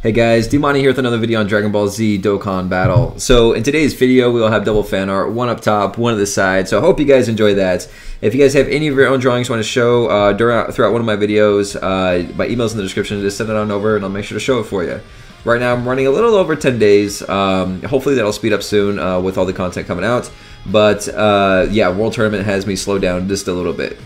Hey guys, Dmonty here with another video on Dragon Ball Z Dokkan Battle. So in today's video, we will have double fan art, one up top, one at the side. So I hope you guys enjoy that. If you guys have any of your own drawings you want to show throughout one of my videos, my email's in the description. Just send it on over and I'll make sure to show it for you. Right now I'm running a little over 10 days. Hopefully that'll speed up soon with all the content coming out. But yeah, World Tournament has me slowed down just a little bit.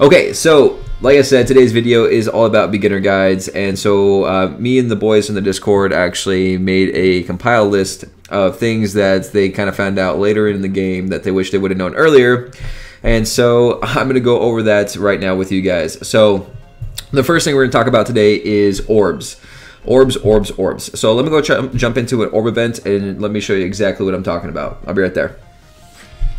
Okay, so like I said, today's video is all about beginner guides, and so me and the boys in the Discord actually made a compiled list of things that they kind of found out later in the game that they wish they would have known earlier, and so I'm going to go over that right now with you guys. So the first thing we're going to talk about today is orbs. Orbs. So let me go jump into an orb event and let me show you exactly what I'm talking about. I'll be right there.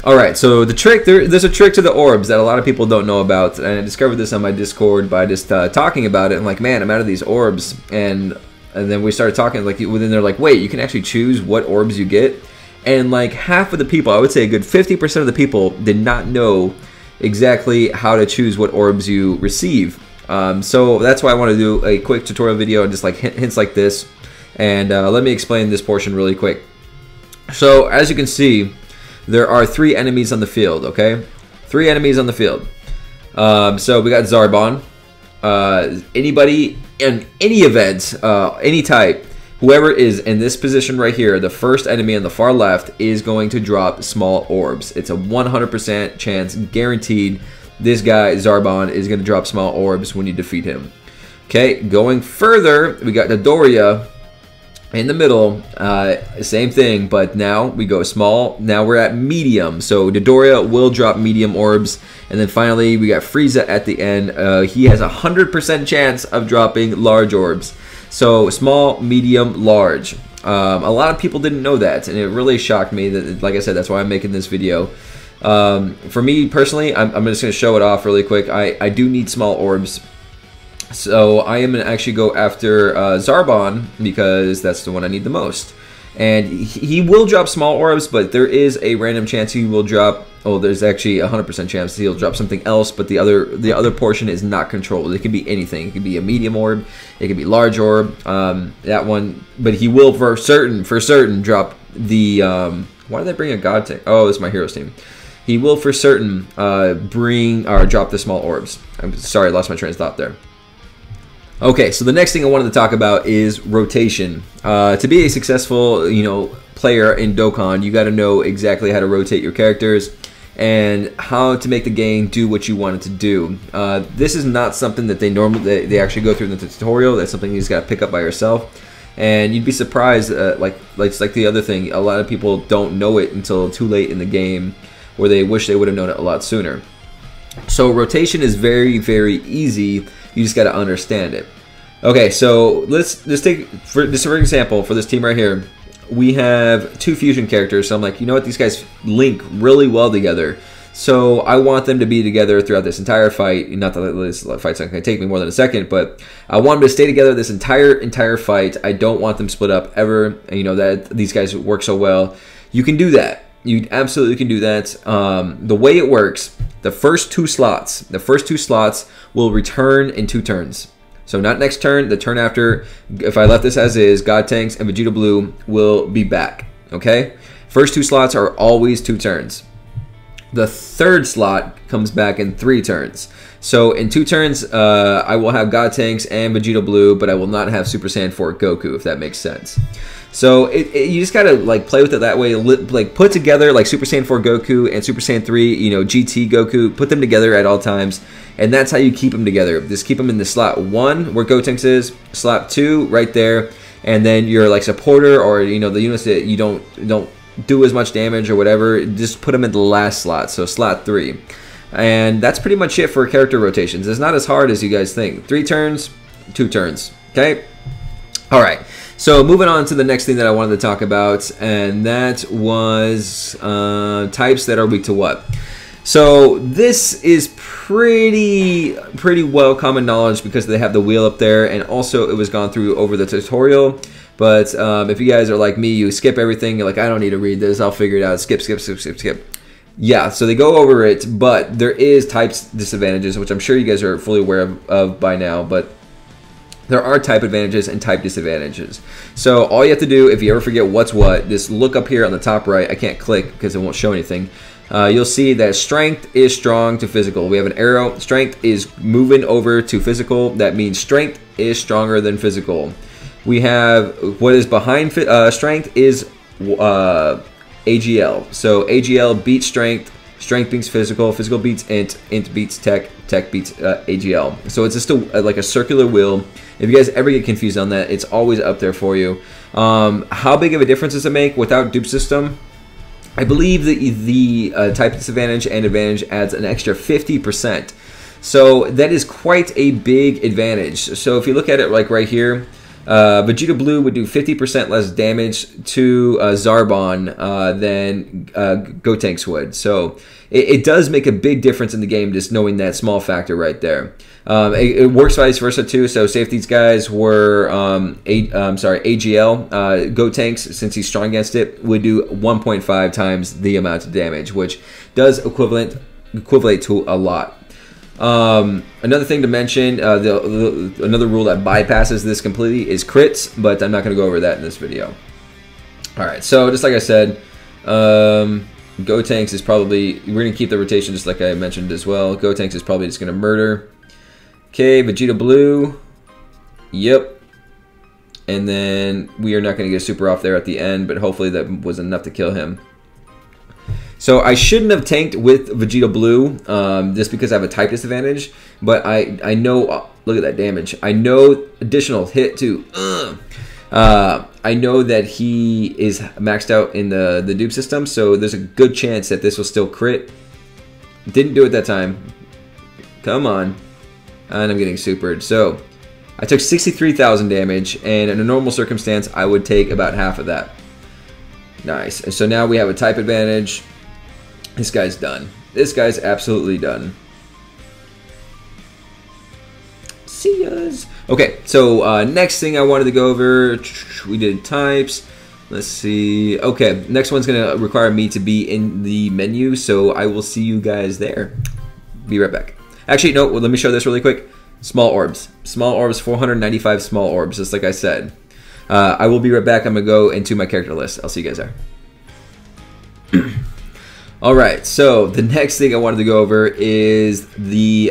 Alright, so the trick, there's a trick to the orbs that a lot of people don't know about, and I discovered this on my Discord by just talking about it. I'm like, man, I'm out of these orbs, and then we started talking, like, then they're like, wait, you can actually choose what orbs you get, and like half of the people, I would say a good 50% of the people did not know exactly how to choose what orbs you receive. So that's why I want to do a quick tutorial video and just like hints like this, and let me explain this portion really quick. So as you can see, there are 3 enemies on the field, okay? 3 enemies on the field. So we got Zarbon. Anybody in any event, any type, whoever is in this position right here, the first enemy on the far left is going to drop small orbs. It's a 100% chance, guaranteed, this guy, Zarbon, is going to drop small orbs when you defeat him. Okay, going further, we got Dodoria. In the middle, same thing, but now we go small. Now we're at medium, so Dodoria will drop medium orbs, and then finally we got Frieza at the end. He has a 100% chance of dropping large orbs. So small, medium, large. A lot of people didn't know that, and it really shocked me. That, like I said, that's why I'm making this video. For me personally, I'm just going to show it off really quick. I do need small orbs. So I am going to actually go after Zarbon because that's the one I need the most. And he will drop small orbs, but there is a random chance he will drop, oh, there's actually a 100% chance he'll drop something else, but the other portion is not controlled. It could be anything. It could be a medium orb, it could be large orb, that one, but he will for certain drop the, why did I bring a god tank? Oh, this is my heroes team. He will for certain drop the small orbs. I'm sorry, I lost my train of thought there. Okay, so the next thing I wanted to talk about is rotation. To be a successful, player in Dokkan, you got to know exactly how to rotate your characters and how to make the game do what you want it to do. This is not something that they actually go through in the tutorial. That's something you just got to pick up by yourself. And you'd be surprised, like the other thing, a lot of people don't know it until too late in the game, where they wish they would have known it a lot sooner. So rotation is very, very easy. You just got to understand it. Okay, so let's just take, for example, for this team right here, we have 2 fusion characters. So I'm like, you know what, these guys link really well together. So I want them to be together throughout this entire fight. Not that this fight's not going to take me more than a second, but I want them to stay together this entire fight. I don't want them split up ever. That these guys work so well. You can do that. You absolutely can do that. The way it works, the first two slots will return in 2 turns. So not next turn, the turn after. If I left this as is, God Tanks and Vegeta Blue will be back. Okay? First 2 slots are always 2 turns. The 3rd slot comes back in 3 turns. So in 2 turns, I will have God Tanks and Vegeta Blue, but I will not have Super Saiyan 4 Goku, if that makes sense. So you just gotta like play with it that way. Like put together like Super Saiyan 4 Goku and Super Saiyan 3, GT Goku. Put them together at all times, and that's how you keep them together. Just keep them in the slot 1 where Gotenks is, slot 2 right there, and then your like supporter or the units that you don't do as much damage or whatever. Just put them in the last slot, so slot 3, and that's pretty much it for character rotations. It's not as hard as you guys think. 3 turns, 2 turns. Okay. All right. So moving on to the next thing that I wanted to talk about, and that was types that are weak to what. So this is pretty well common knowledge because they have the wheel up there, and also it was gone through over the tutorial. But if you guys are like me, you skip everything. You're like, I don't need to read this. I'll figure it out. Skip. Yeah, so they go over it, but there is types disadvantages, which I'm sure you guys are fully aware of by now. But there are type advantages and type disadvantages. So all you have to do, if you ever forget what's what, just look up here on the top right. I can't click because it won't show anything. You'll see that strength is strong to physical. We have an arrow. Strength is moving over to physical. That means strength is stronger than physical. We have what is behind strength is AGL. So AGL beats strength. Strength beats physical. Physical beats int. Int beats tech. Tech beats AGL. So it's just like a circular wheel. If you guys ever get confused on that, it's always up there for you. How big of a difference does it make without dupe system? I believe the type disadvantage and advantage adds an extra 50%. So that is quite a big advantage. So if you look at it like right here, Vegeta Blue would do 50% less damage to Zarbon than Gotenks would. So it does make a big difference in the game just knowing that small factor right there. It works vice versa too. So say if these guys were AGL, Gotenks, since he's strong against it, would do 1.5 times the amount of damage, which does equivalent to a lot. Another thing to mention, another rule that bypasses this completely is crits, but I'm not going to go over that in this video. Alright, so just like I said, Gotenks is probably, we're going to keep the rotation just like I mentioned as well. Gotenks is probably just going to murder. Okay, Vegeta Blue. Yep. And then we are not going to get a super off there at the end, but hopefully that was enough to kill him. So I shouldn't have tanked with Vegeta Blue just because I have a type disadvantage, but I know, look at that damage. I know additional hit too. I know that he is maxed out in the dupe system, so there's a good chance that this will still crit. Didn't do it that time. Come on. And I'm getting supered. So I took 63,000 damage, and in a normal circumstance, I would take about half of that. Nice. And so now we have a type advantage. This guy's done. This guy's absolutely done. See yas. Okay, so next thing I wanted to go over, we did types. Let's see. Okay, next one's going to require me to be in the menu, so I will see you guys there. Be right back. Actually, no, well, let me show this really quick. Small orbs. Small orbs, 495 small orbs, just like I said. I will be right back. I'm going to go into my character list. I'll see you guys there. Alright, so the next thing I wanted to go over is the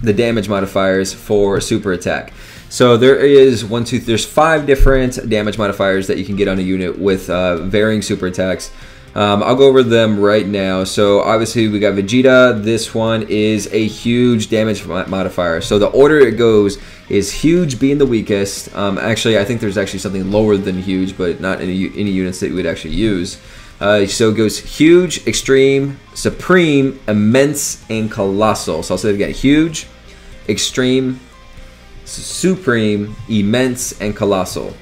damage modifiers for super attack. So there is there's 5 different damage modifiers that you can get on a unit with varying super attacks. I'll go over them right now. So obviously we got Vegeta. This one is a huge damage modifier. So the order it goes is huge being the weakest. Actually, I think there's actually something lower than huge, but not any units that you would actually use. So it goes huge, extreme, supreme, immense, and colossal. So I'll say it again: huge, extreme, supreme, immense, and colossal.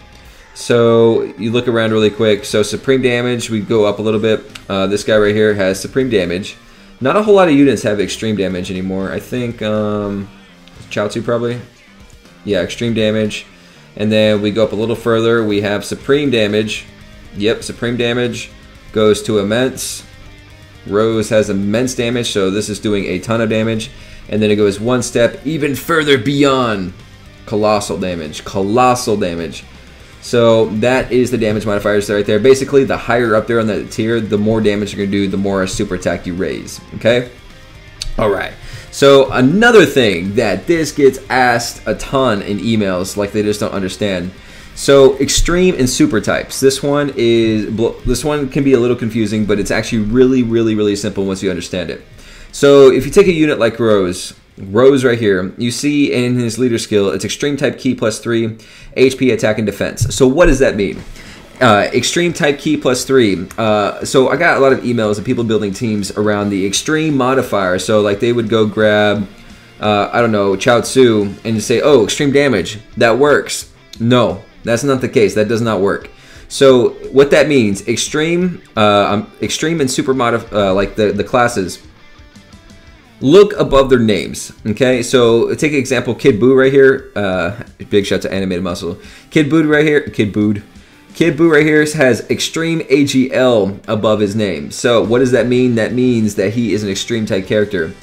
So you look around really quick. So supreme damage, we go up a little bit. This guy right here has supreme damage. Not a whole lot of units have extreme damage anymore. I think Chaozu probably. Yeah, extreme damage. And then we go up a little further. We have supreme damage. Yep, supreme damage goes to immense. Rose has immense damage, so this is doing a ton of damage. And then it goes one step even further beyond colossal damage. Colossal damage. So that is the damage modifiers right there. Basically, the higher up there on the tier, the more damage you're going to do, the more super attack you raise. Okay? Alright. So another thing that this gets asked a ton in emails, like they just don't understand. So extreme and super types. This one can be a little confusing, but it's actually really simple once you understand it. So if you take a unit like Rose right here, you see in his leader skill, it's extreme type key +3, HP, attack, and defense. So what does that mean? Extreme type key +3. So I got a lot of emails of people building teams around the extreme modifier. So like they would go grab, I don't know, Chaozu and say, oh, extreme damage. That works. No. That's not the case. That does not work. So what that means, extreme and super like the classes, look above their names. Okay, so take an example, Kid Buu right here. Big shout to Animated Muscle. Kid Buu right here. Kid Buu right here has extreme AGL above his name. So what does that mean? That means that he is an extreme type character.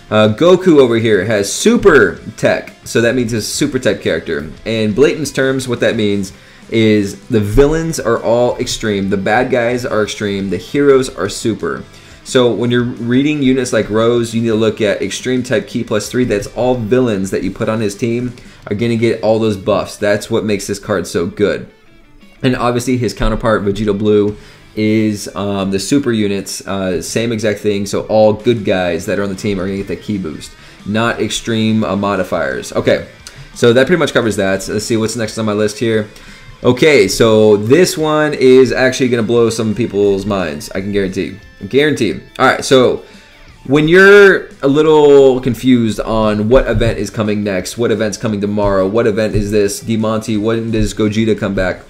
Goku over here has super tech, so that means it's a super tech character. In blatant terms, what that means is the villains are all extreme, the bad guys are extreme, the heroes are super. So when you're reading units like Rose, you need to look at extreme type key +3. That's all villains that you put on his team are going to get all those buffs. That's what makes this card so good. And obviously his counterpart, Vegeta Blue, is the super units, same exact thing. So all good guys that are on the team are going to get that key boost, not extreme modifiers. Okay, so that pretty much covers that. Let's see what's next on my list here. Okay, so this one is actually going to blow some people's minds. I can guarantee. Guarantee. All right, so when you're a little confused on what event is coming next, what event's coming tomorrow, what event is this, Dmonty, when does Gogeta come back,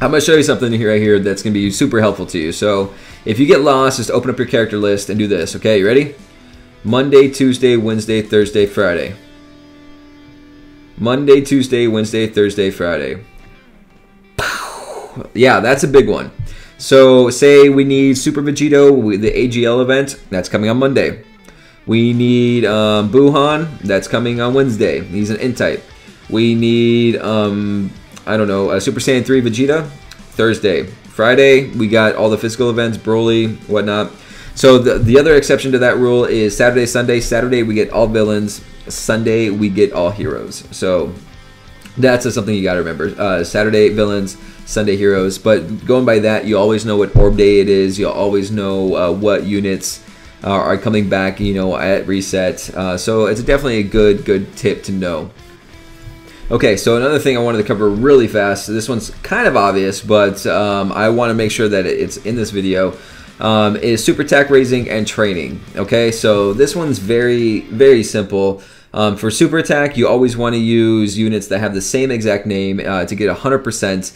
I'm going to show you something here right here that's going to be super helpful to you. So if you get lost, just open up your character list and do this. Okay, you ready? Monday, Tuesday, Wednesday, Thursday, Friday. Monday, Tuesday, Wednesday, Thursday, Friday. Yeah, that's a big one. So say we need Super Vegito, the AGL event, that's coming on Monday. We need Buhan, that's coming on Wednesday. He's an Int type. We need, I don't know, Super Saiyan 3 Vegeta, Thursday. Friday, we got all the physical events, Broly, whatnot. So the other exception to that rule is Saturday, Sunday. Saturday, we get all villains. Sunday, we get all heroes. So that's something you got to remember. Saturday, villains. Sunday heroes, but going by that, you always know what orb day it is. You'll always know what units are coming back, you know, at reset. So it's definitely a good tip to know. Okay, so another thing I wanted to cover really fast. This one's kind of obvious, but I want to make sure that it's in this video. Is super attack raising and training. Okay, so this one's very simple. For super attack, you always want to use units that have the same exact name to get 100%.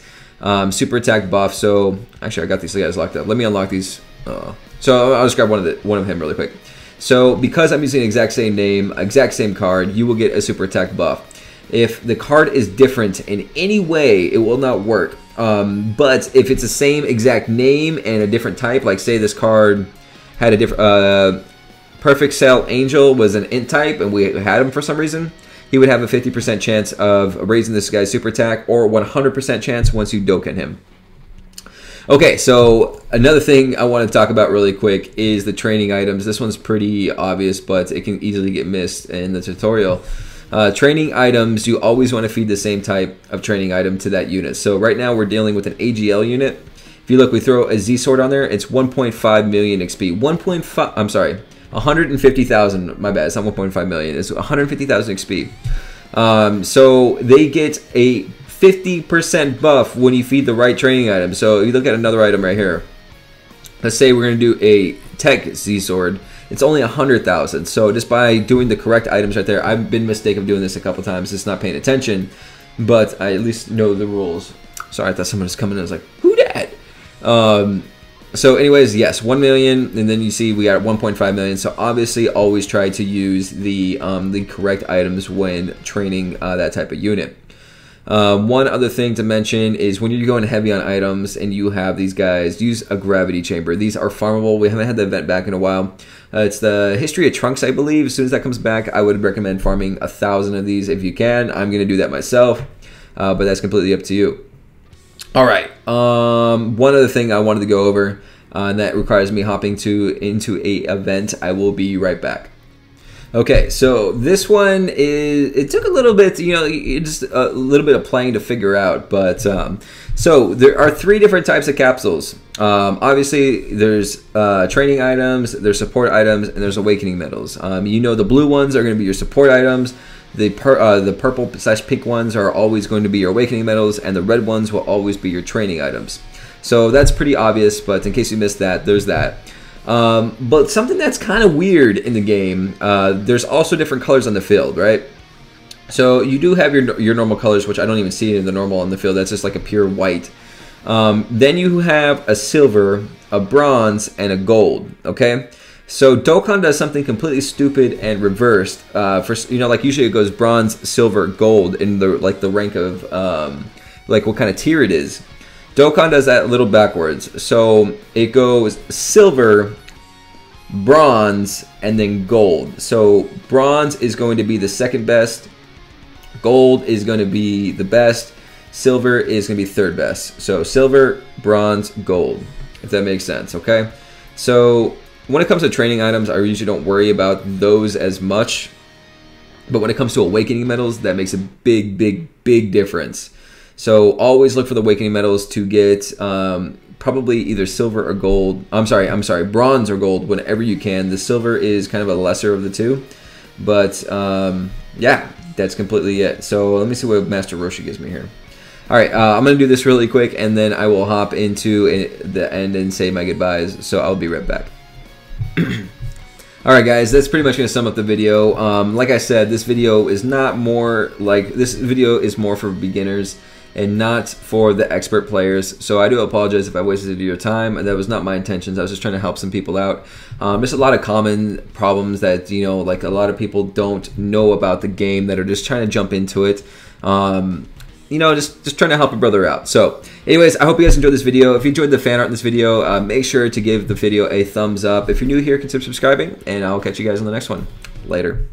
Super attack buff. So actually, I got these guys locked up. Let me unlock these. So I'll just grab one of him really quick. So because I'm using the exact same name, exact same card, you will get a super attack buff. If the card is different in any way, it will not work. But if it's the same exact name and a different type, like say this card had a different Perfect Cell Angel was an Int type, and we had him for some reason, he would have a 50% chance of raising this guy's super attack, or 100% chance once you Dokkan him. Okay, so another thing I want to talk about really quick is the training items. This one's pretty obvious, but it can easily get missed in the tutorial. Training items, you always want to feed the same type of training item to that unit. So right now we're dealing with an AGL unit. If you look, we throw a Z Sword on there. It's 1.5 million XP. 1.5, I'm sorry. 150,000, my bad, it's not 1.5 million, it's 150,000 XP. So they get a 50% buff when you feed the right training item. So if you look at another item right here, let's say we're going to do a Tech Z-Sword, it's only 100,000. So just by doing the correct items right there, I've been mistaken of doing this a couple times, just not paying attention, but I at least know the rules. Sorry, I thought someone was coming in, I was like, who dat? So anyways, yes, 1 million, and then you see we got 1.5 million. So obviously always try to use the correct items when training that type of unit. One other thing to mention is when you're going heavy on items and you have these guys, use a gravity chamber. These are farmable. We haven't had the event back in a while. It's the History of Trunks, I believe. As soon as that comes back, I would recommend farming 1,000 of these if you can. I'm going to do that myself, but that's completely up to you. All right, one other thing I wanted to go over, and that requires me hopping into a event. I will be right back. Okay, so this one it took a little bit, you know, just a little bit of playing to figure out, but so there are 3 different types of capsules. Obviously, there's training items, there's support items, and there's awakening medals. You know, the blue ones are going to be your support items. The purple/pink ones are always going to be your awakening medals, and the red ones will always be your training items. So that's pretty obvious, but in case you missed that, there's that. But something that's kind of weird in the game, there's also different colors on the field, right? So you do have your normal colors, which I don't even see in the normal on the field. That's just like a pure white. Then you have a silver, a bronze, and a gold, okay? So Dokkan does something completely stupid and reversed. For, you know, like usually it goes bronze, silver, gold in the rank of like what kind of tier it is. Dokkan does that a little backwards. So it goes silver, bronze, and then gold. So bronze is going to be the second best, gold is going to be the best, silver is going to be third best. So silver, bronze, gold, if that makes sense, okay? So when it comes to training items, I usually don't worry about those as much. But when it comes to awakening medals, that makes a big, big, big difference. So always look for the awakening medals to get probably either silver or gold. I'm sorry, bronze or gold whenever you can. The silver is kind of a lesser of the two. But yeah, that's completely it. So let me see what Master Roshi gives me here. All right, I'm going to do this really quick, and then I will hop into the end and say my goodbyes. So I'll be right back. All right, guys, that's pretty much going to sum up the video. Like I said, this video is more for beginners and not for the expert players. So I do apologize if I wasted your time. That was not my intentions. I was just trying to help some people out. There's a lot of common problems that, you know, like a lot of people don't know about the game that are just trying to jump into it. You know, just trying to help a brother out. So anyways, I hope you guys enjoyed this video. If you enjoyed the fan art in this video, make sure to give the video a thumbs up. If you're new here, consider subscribing, and I'll catch you guys on the next one. Later.